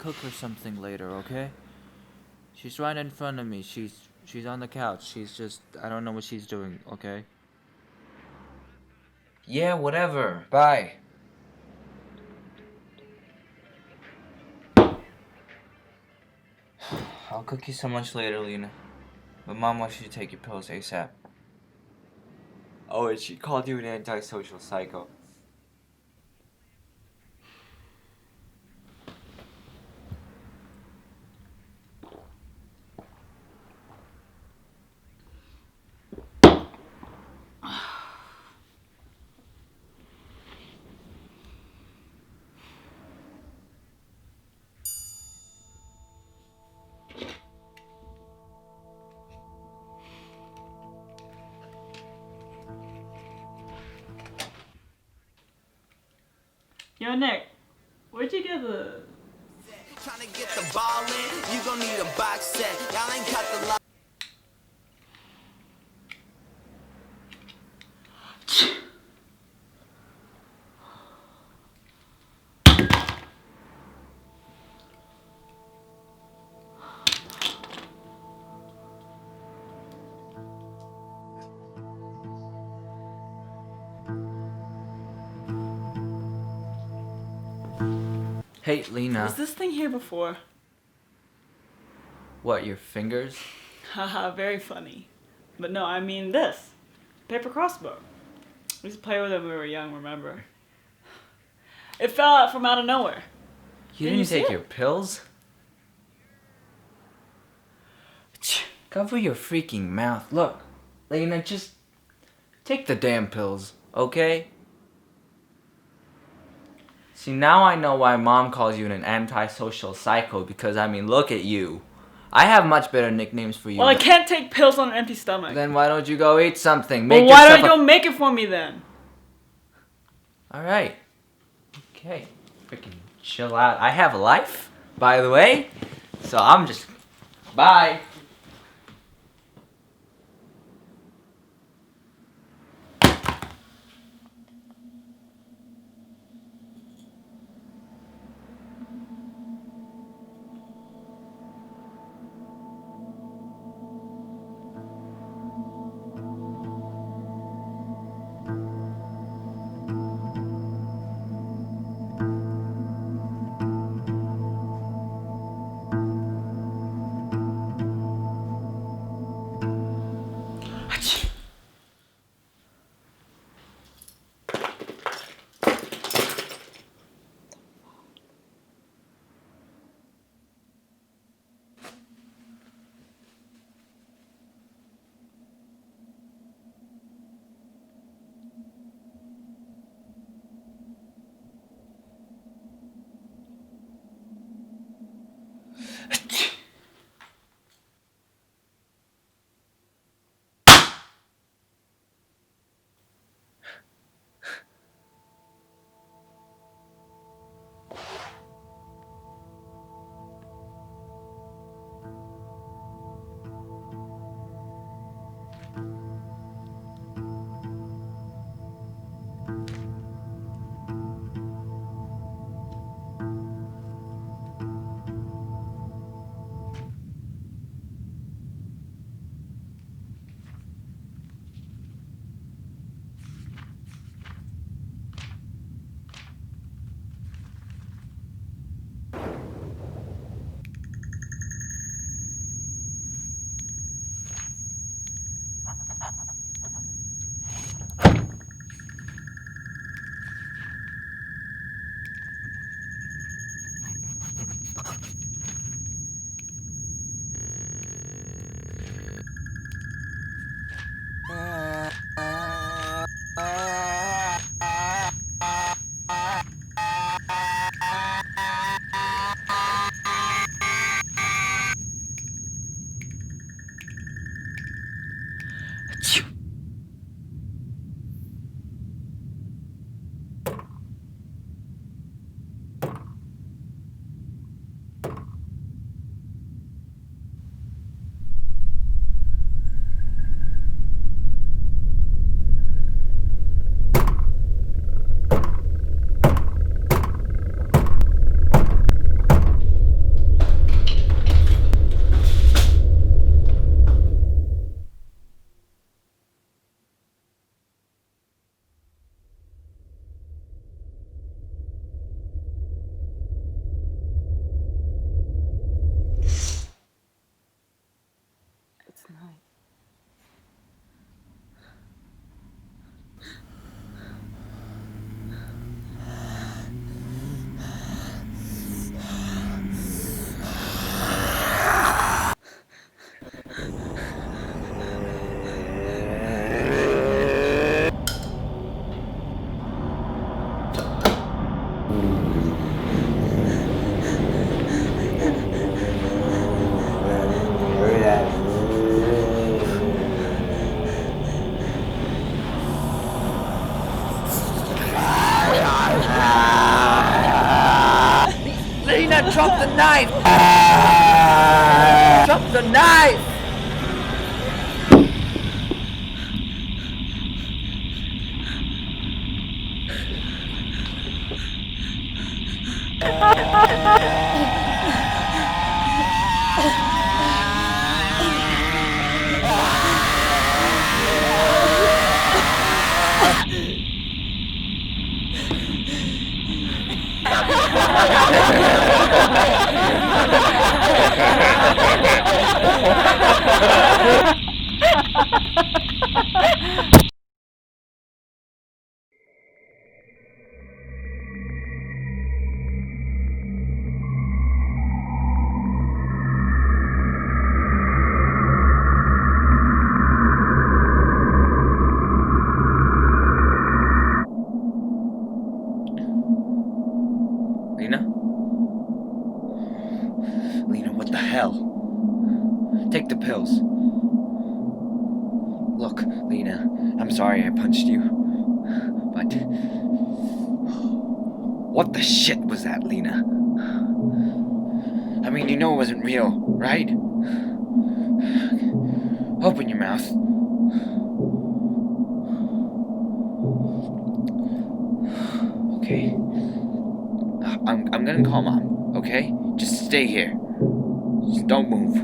cook her something later, okay? She's right in front of me. She's on the couch. She's just, I don't know what she's doing, okay? Yeah, whatever. Bye. I'll cook you so much later, Lena. But Mom wants you to take your pills ASAP. Oh, and she called you an antisocial psycho. Yo, Nick, where'd you get the... Trying to get the ball in, you gon' need a box set. Y'all ain't cut the line. Hey, Lena. Was this thing here before? What, your fingers? Haha, very funny. But no, I mean this. Paper crossbow. We used to play with it when we were young, remember? It fell out from out of nowhere. You Didn't didn't see take it? your pills? Cover your freaking mouth. Look, Lena, just take the damn pills, okay? See, now I know why Mom calls you an antisocial psycho, because, I mean, look at you. I have much better nicknames for you. Well, I can't take pills on an empty stomach. Then why don't you go eat something? Well, why don't you go make it for me then? Alright. Okay. Freaking chill out. I have a life, by the way. So I'm just... Bye. Lena, drop the knife! Drop the knife! Lena? Lena, what the hell? Take the pills. Look, Lena, I'm sorry I punched you, but... What the shit was that, Lena? I mean, you know it wasn't real, right? Open your mouth. Okay. I'm gonna call Mom, okay? Just stay here. Just don't move.